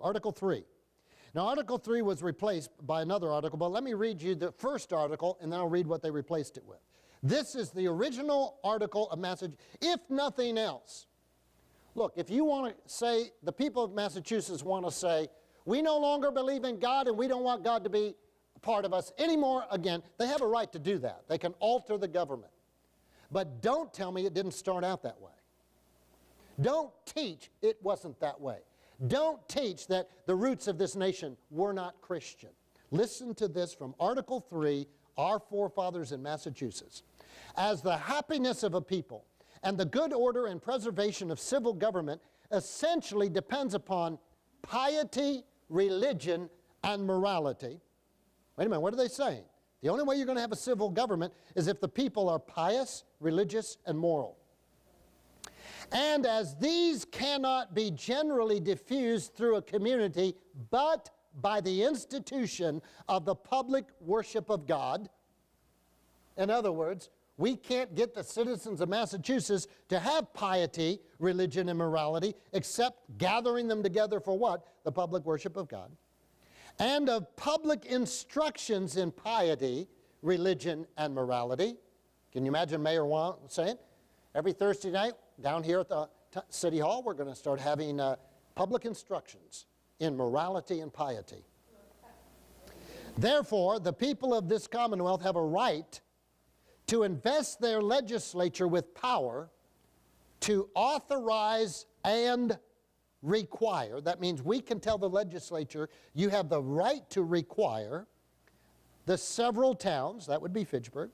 Article 3. Now, Article 3 was replaced by another article, but let me read you the first article, and then I'll read what they replaced it with. This is the original article of Massachusetts, if nothing else. Look, if you want to say, the people of Massachusetts want to say, we no longer believe in God and we don't want God to be a part of us anymore again, they have a right to do that. They can alter the government. But don't tell me it didn't start out that way. Don't teach it wasn't that way. Don't teach that the roots of this nation were not Christian. Listen to this from Article 3, our forefathers in Massachusetts. As the happiness of a people and the good order and preservation of civil government essentially depends upon piety, religion, and morality. Wait a minute, what are they saying? The only way you're going to have a civil government is if the people are pious, religious, and moral. And as these cannot be generally diffused through a community but by the institution of the public worship of God, in other words, we can't get the citizens of Massachusetts to have piety, religion, and morality except gathering them together for what? The public worship of God. And of public instructions in piety, religion, and morality. Can you imagine Mayor Wong saying, every Thursday night down here at the City Hall, we're going to start having public instructions in morality and piety. Therefore, the people of this Commonwealth have a right to invest their legislature with power to authorize and require. That means we can tell the legislature, you have the right to require the several towns, that would be Fitchburg,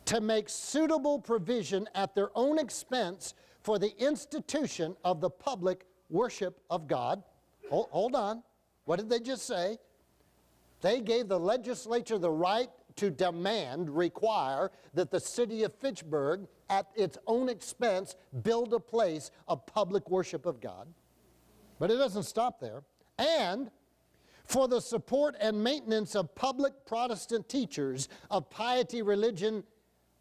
to make suitable provision at their own expense for the institution of the public worship of God. Hold on. What did they just say? They gave the legislature the right to demand, require, that the city of Fitchburg, at its own expense, build a place of public worship of God. But it doesn't stop there. And for the support and maintenance of public Protestant teachers of piety, religion,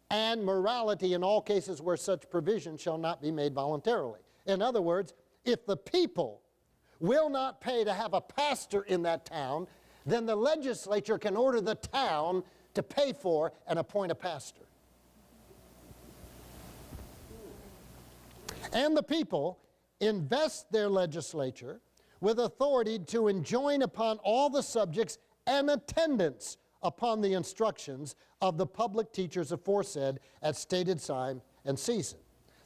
and morality in all cases where such provision shall not be made voluntarily. In other words, if the people will not pay to have a pastor in that town, then the legislature can order the town to pay for and appoint a pastor. And the people invest their legislature with authority to enjoin upon all the subjects and attendance upon the instructions of the public teachers aforesaid at stated time and season.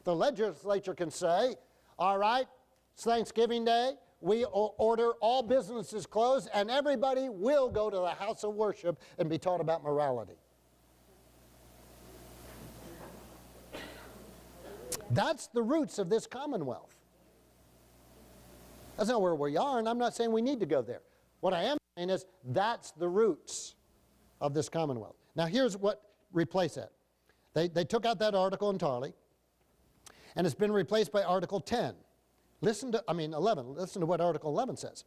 The legislature can say, all right, it's Thanksgiving Day, we order all businesses closed and everybody will go to the house of worship and be taught about morality. That's the roots of this Commonwealth. That's not where we are, and I'm not saying we need to go there. What I am saying is that's the roots of this Commonwealth. Now here's what replaced that. They took out that article entirely, and it's been replaced by Article 10. 11. Listen to what Article 11 says.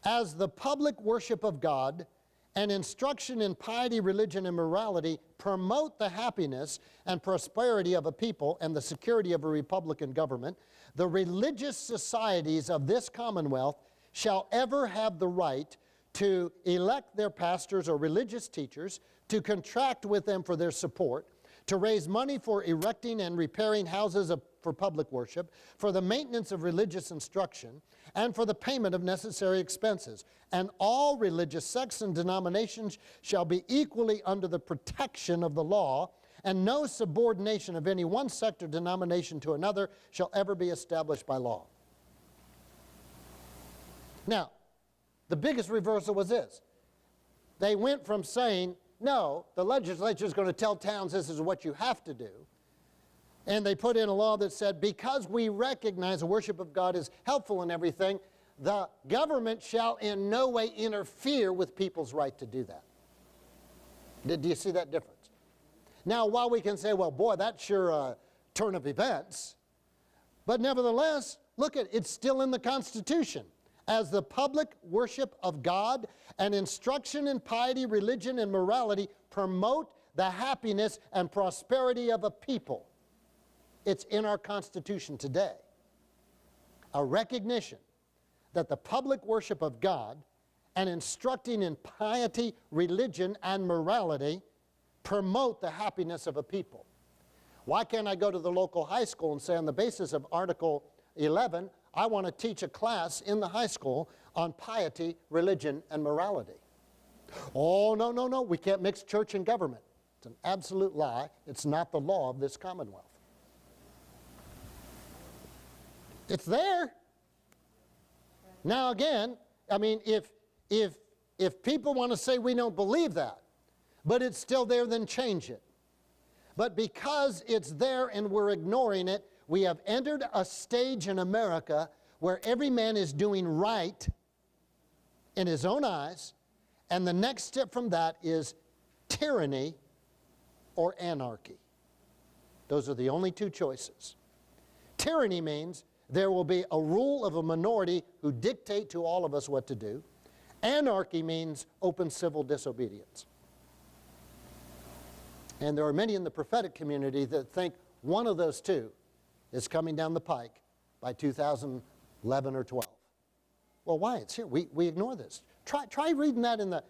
As the public worship of God and instruction in piety, religion, and morality promote the happiness and prosperity of a people and the security of a republican government, the religious societies of this Commonwealth shall ever have the right to elect their pastors or religious teachers, to contract with them for their support, to raise money for erecting and repairing houses for public worship, for the maintenance of religious instruction, and for the payment of necessary expenses. And all religious sects and denominations shall be equally under the protection of the law, and no subordination of any one sect or denomination to another shall ever be established by law. Now, the biggest reversal was this. They went from saying, no, the legislature is going to tell towns this is what you have to do, and they put in a law that said, because we recognize the worship of God is helpful in everything, the government shall in no way interfere with people's right to do that. Do you see that difference? Now, while we can say, well, boy, that's sure a turn of events, but nevertheless, look at it, it's still in the Constitution. As the public worship of God and instruction in piety, religion, and morality promote the happiness and prosperity of a people. It's in our Constitution today. A recognition that the public worship of God and instructing in piety, religion, and morality promote the happiness of a people. Why can't I go to the local high school and say, on the basis of Article 11, I want to teach a class in the high school on piety, religion, and morality? Oh, no, no, no, we can't mix church and government. It's an absolute lie. It's not the law of this Commonwealth. It's there. Now again, I mean, if people want to say we don't believe that, but it's still there, then change it. But because it's there and we're ignoring it, we have entered a stage in America where every man is doing right in his own eyes, and the next step from that is tyranny or anarchy. Those are the only two choices. Tyranny means there will be a rule of a minority who dictate to all of us what to do. Anarchy means open civil disobedience. And there are many in the prophetic community that think one of those two is coming down the pike by 2011 or 12. Well, why? It's here. We ignore this. Try reading that in the...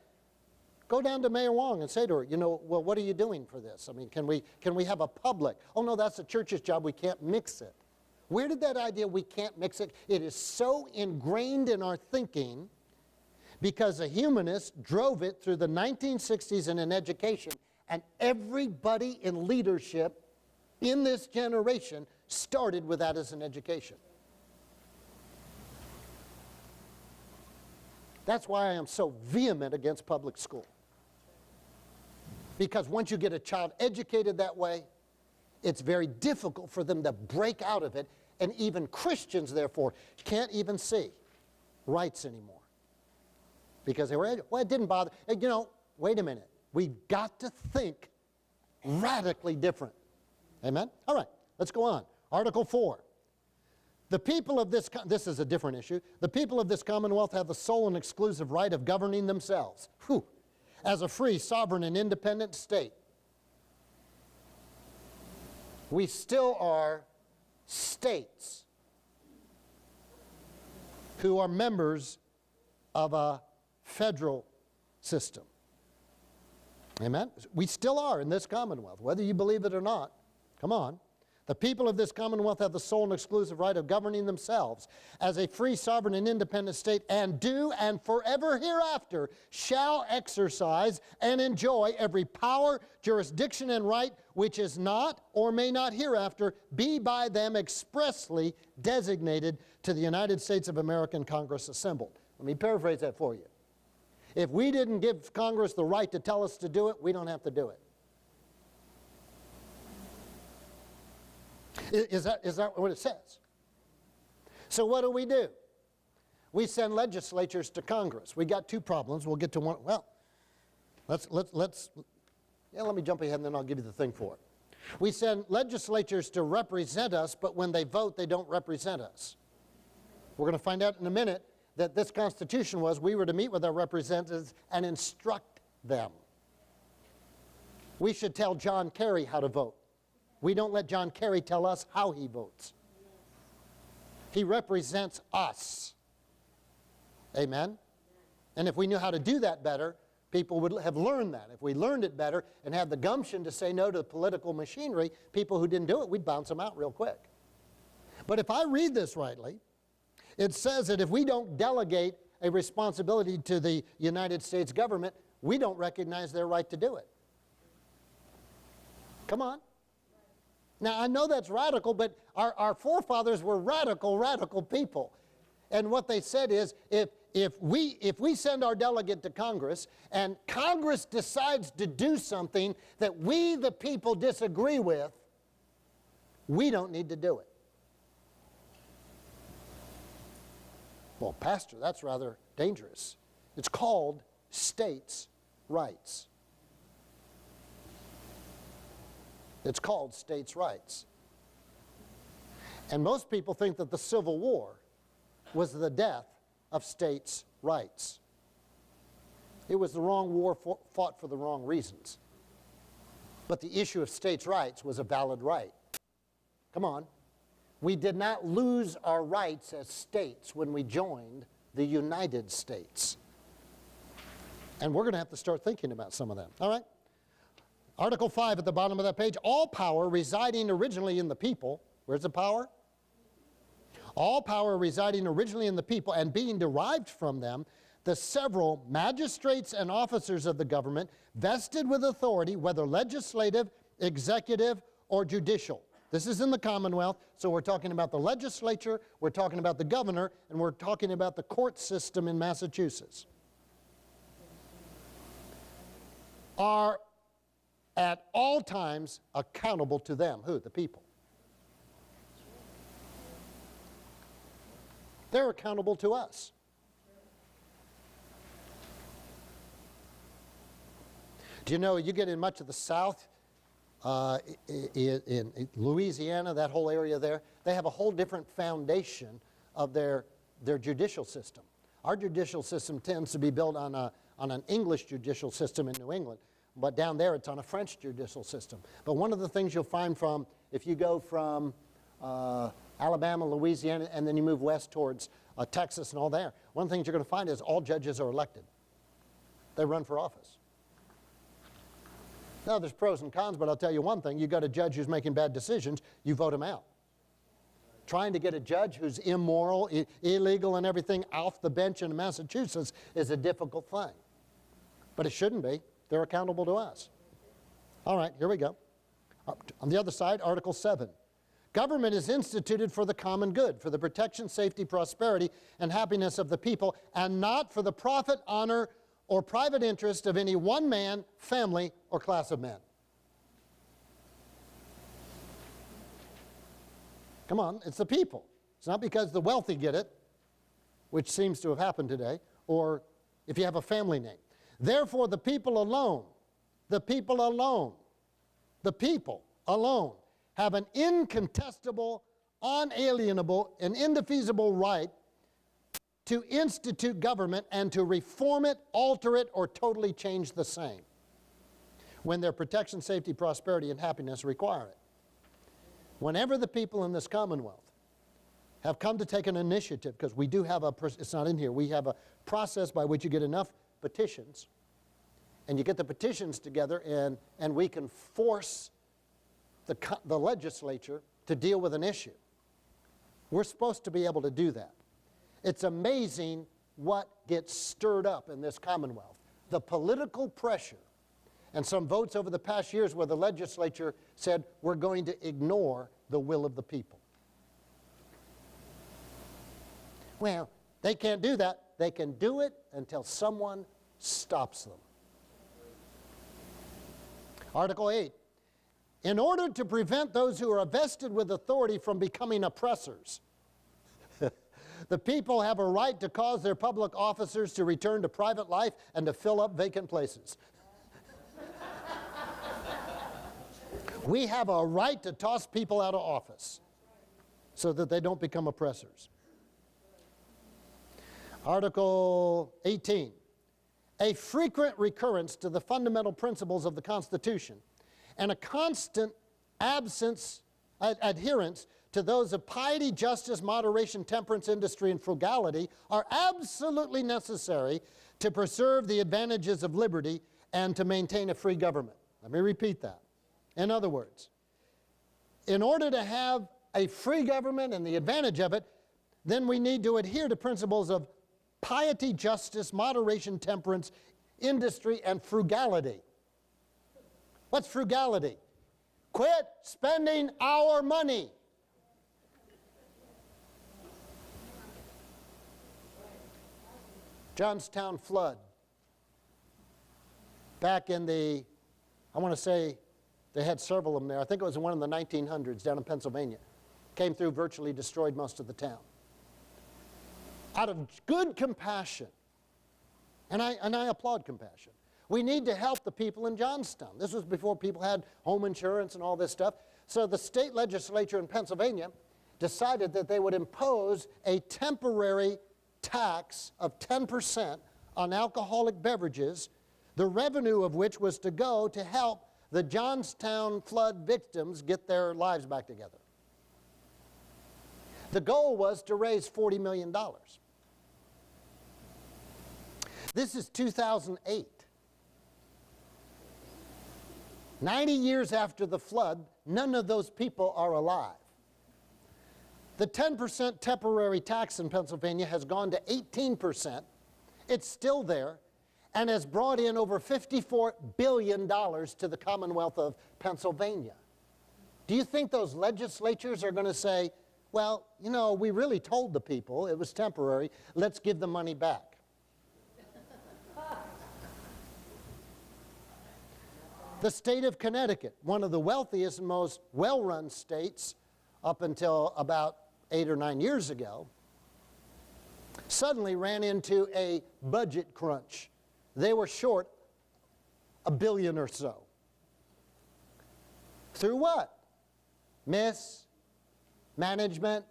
Go down to Mayor Wong and say to her, you know, well, what are you doing for this? I mean, can we have a public? Oh, no, that's the church's job. We can't mix it. Where did that idea we can't mix it? It is so ingrained in our thinking because a humanist drove it through the 1960s and in education, and everybody in leadership in this generation started with that as an education. That's why I am so vehement against public school. Because once you get a child educated that way, it's very difficult for them to break out of it, and even Christians, therefore, can't even see rights anymore. Because they were, well, it didn't bother. You know, wait a minute. We've got to think radically different. Amen? All right, let's go on. Article 4. The people of this is a different issue. The people of this Commonwealth have the sole and exclusive right of governing themselves. Whew. As a free, sovereign, and independent state. We still are states who are members of a federal system. Amen? We still are in this Commonwealth, whether you believe it or not. Come on. The people of this Commonwealth have the sole and exclusive right of governing themselves as a free, sovereign, and independent state, and do and forever hereafter shall exercise and enjoy every power, jurisdiction, and right which is not or may not hereafter be by them expressly designated to the United States of America and Congress assembled. Let me paraphrase that for you. If we didn't give Congress the right to tell us to do it, we don't have to do it. Is that what it says? So what do? We send legislatures to Congress. We got two problems. We'll get to one. Well, let me jump ahead and then I'll give you the thing for it. We send legislatures to represent us, but when they vote, they don't represent us. We're going to find out in a minute that this Constitution was we were to meet with our representatives and instruct them. We should tell John Kerry how to vote. We don't let John Kerry tell us how he votes. He represents us. Amen? And if we knew how to do that better, people would have learned that. If we learned it better and had the gumption to say no to the political machinery, people who didn't do it, we'd bounce them out real quick. But if I read this rightly, it says that if we don't delegate a responsibility to the United States government, we don't recognize their right to do it. Come on. Now, I know that's radical, but our forefathers were radical people. And what they said is, if we send our delegate to Congress, and Congress decides to do something that we, the people, disagree with, we don't need to do it. Well, Pastor, that's rather dangerous. It's called states' rights. It's called states' rights. And most people think that the Civil War was the death of states' rights. It was the wrong war fought for the wrong reasons. But the issue of states' rights was a valid right. Come on. We did not lose our rights as states when we joined the United States. And we're going to have to start thinking about some of them. All right? Article 5 at the bottom of that page. All power residing originally in the people. Where's the power? All power residing originally in the people and being derived from them, the several magistrates and officers of the government vested with authority, whether legislative, executive, or judicial. This is in the Commonwealth, so we're talking about the legislature, we're talking about the governor, and we're talking about the court system in Massachusetts. Are at all times accountable to them. Who? The people. They're accountable to us. Do you know, you get in much of the South, in Louisiana, that whole area there, they have a whole different foundation of their judicial system. Our judicial system tends to be built on an English judicial system in New England, but down there it's on a French judicial system. But one of the things you'll find if you go from Alabama, Louisiana, and then you move west towards Texas and all there, one of the things you're going to find is all judges are elected. They run for office. Now, there's pros and cons, but I'll tell you one thing. You got a judge who's making bad decisions, you vote him out. Trying to get a judge who's immoral, illegal, and everything off the bench in Massachusetts is a difficult thing. But it shouldn't be. They're accountable to us. All right, here we go. On the other side, Article 7. Government is instituted for the common good, for the protection, safety, prosperity, and happiness of the people, and not for the profit, honor, or private interest of any one man, family, or class of men. Come on, it's the people. It's not because the wealthy get it, which seems to have happened today, or if you have a family name. Therefore, the people alone have an incontestable, unalienable, and indefeasible right to institute government and to reform it, alter it, or totally change the same when their protection, safety, prosperity, and happiness require it. Whenever the people in this Commonwealth have come to take an initiative, because we do have it's not in here, we have a process by which you get enough petitions, and you get the petitions together, and we can force the legislature to deal with an issue. We're supposed to be able to do that. It's amazing what gets stirred up in this Commonwealth. The political pressure and some votes over the past years where the legislature said we're going to ignore the will of the people. Well, they can't do that. They can do it until someone stops them. Article 8. In order to prevent those who are vested with authority from becoming oppressors, the people have a right to cause their public officers to return to private life and to fill up vacant places. We have a right to toss people out of office so that they don't become oppressors. Article 18. A frequent recurrence to the fundamental principles of the Constitution and a constant adherence to those of piety, justice, moderation, temperance, industry, and frugality are absolutely necessary to preserve the advantages of liberty and to maintain a free government. Let me repeat that. In other words, in order to have a free government and the advantage of it, then we need to adhere to principles of piety, justice, moderation, temperance, industry, and frugality. What's frugality? Quit spending our money. Johnstown flood. Back in I want to say they had several of them there. I think it was one in the 1900s down in Pennsylvania. Came through, virtually destroyed most of the town. Out of good compassion, and I applaud compassion, we need to help the people in Johnstown. This was before people had home insurance and all this stuff. So the state legislature in Pennsylvania decided that they would impose a temporary tax of 10% on alcoholic beverages, the revenue of which was to go to help the Johnstown flood victims get their lives back together. The goal was to raise $40 million. This is 2008. 90 years after the flood, none of those people are alive. The 10% temporary tax in Pennsylvania has gone to 18%. It's still there and has brought in over $54 billion to the Commonwealth of Pennsylvania. Do you think those legislatures are going to say, well, you know, we really told the people it was temporary, let's give the money back? The state of Connecticut, one of the wealthiest and most well-run states up until about 8 or 9 years ago, suddenly ran into a budget crunch. They were short $1 billion or so. Through what? Mismanagement,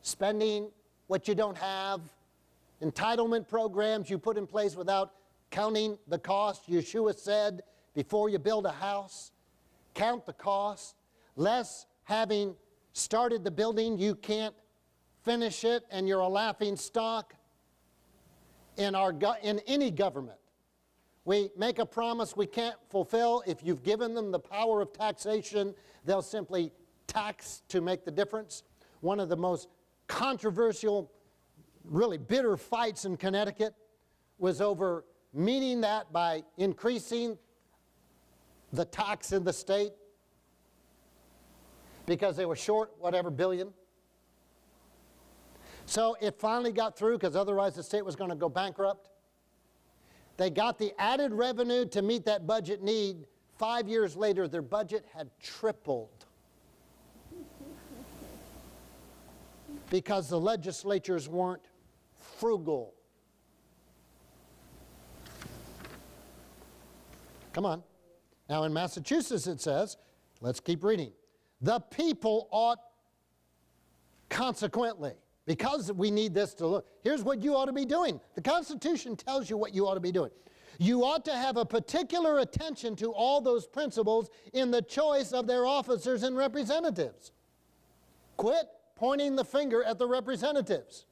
spending what you don't have, entitlement programs you put in place without counting the cost. Yeshua said, before you build a house, count the cost, lest having started the building, you can't finish it and you're a laughing stock. In any government, we make a promise we can't fulfill. If you've given them the power of taxation, they'll simply tax to make the difference. One of the most controversial, really bitter fights in Connecticut was over meeting that by increasing the tax in the state because they were short whatever billion. So it finally got through because otherwise the state was going to go bankrupt. They got the added revenue to meet that budget need. 5 years later, their budget had tripled because the legislatures weren't frugal. Come on. Now in Massachusetts it says, let's keep reading, the people ought consequently, because we need this to look, here's what you ought to be doing. The Constitution tells you what you ought to be doing. You ought to have a particular attention to all those principles in the choice of their officers and representatives. Quit pointing the finger at the representatives.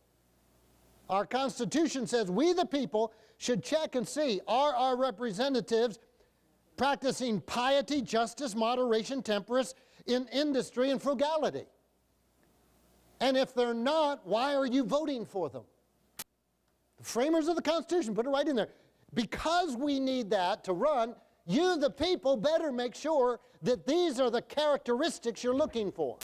Our Constitution says we the people should check and see, are our representatives practicing piety, justice, moderation, temperance in industry and frugality? And if they're not, why are you voting for them? The framers of the Constitution put it right in there. Because we need that to run, you, the people, better make sure that these are the characteristics you're looking for.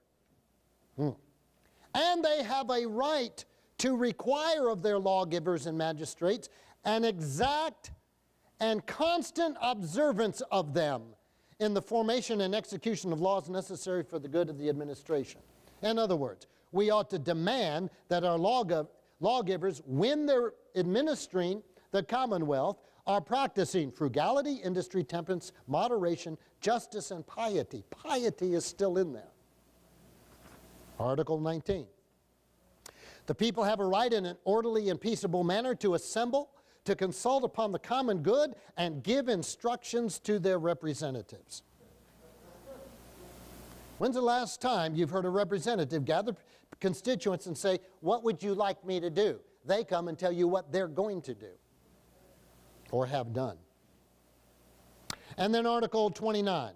And they have a right to require of their lawgivers and magistrates an exact and constant observance of them in the formation and execution of laws necessary for the good of the administration. In other words, we ought to demand that our lawgivers, when they're administering the Commonwealth, are practicing frugality, industry, temperance, moderation, justice, and piety. Piety is still in there. Article 19. The people have a right in an orderly and peaceable manner to assemble, to consult upon the common good, and give instructions to their representatives. When's the last time you've heard a representative gather constituents and say, what would you like me to do? They come and tell you what they're going to do or have done. And then Article 29.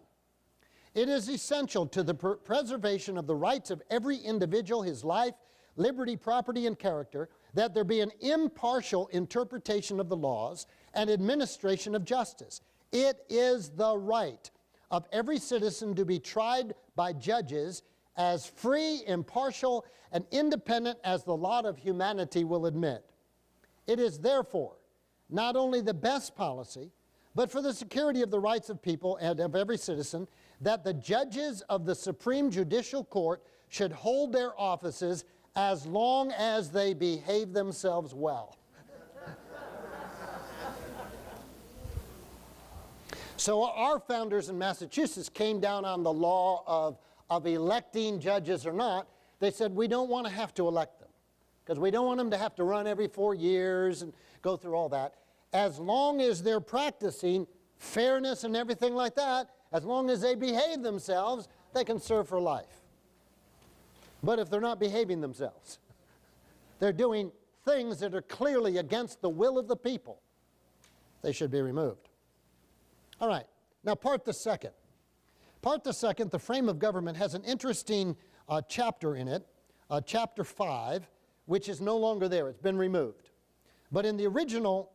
It is essential to the preservation of the rights of every individual, his life, liberty, property, and character, that there be an impartial interpretation of the laws and administration of justice. It is the right of every citizen to be tried by judges as free, impartial, and independent as the lot of humanity will admit. It is therefore not only the best policy, but for the security of the rights of people and of every citizen, that the judges of the Supreme Judicial Court should hold their offices as long as they behave themselves well. So our founders in Massachusetts came down on the law of electing judges or not. They said, we don't want to have to elect them because we don't want them to have to run every 4 years and go through all that. As long as they're practicing fairness and everything like that, as long as they behave themselves, they can serve for life. But if they're not behaving themselves, they're doing things that are clearly against the will of the people, they should be removed. All right, now part the second. Part the second, the frame of government, has an interesting chapter in it, chapter 5, which is no longer there. It's been removed. But in the original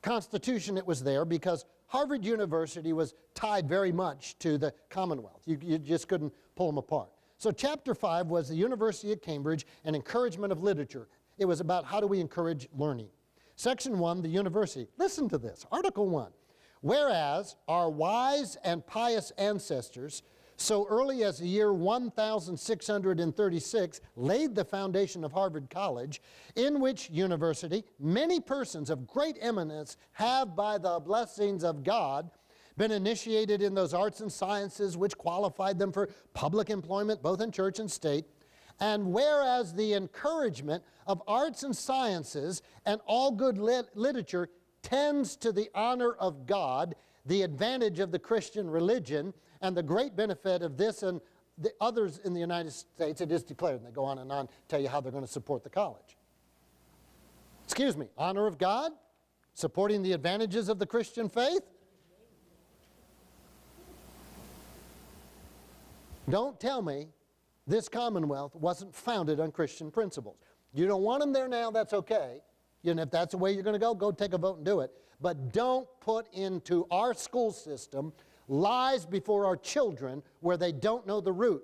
Constitution, it was there because Harvard University was tied very much to the Commonwealth. You just couldn't pull them apart. So chapter 5 was the University of Cambridge and encouragement of literature. It was about how do we encourage learning. Section 1, the university. Listen to this, Article 1. Whereas our wise and pious ancestors, so early as the year 1636, laid the foundation of Harvard College, in which university many persons of great eminence have, by the blessings of God, been initiated in those arts and sciences which qualified them for public employment, both in church and state. And whereas the encouragement of arts and sciences and all good literature tends to the honor of God, the advantage of the Christian religion, and the great benefit of this and the others in the United States, it is declared. And they go on and on, tell you how they're going to support the college. Excuse me, honor of God? Supporting the advantages of the Christian faith? Don't tell me this Commonwealth wasn't founded on Christian principles. You don't want them there now, that's okay. And if that's the way you're going to go take a vote and do it. But don't put into our school system lies before our children where they don't know the root.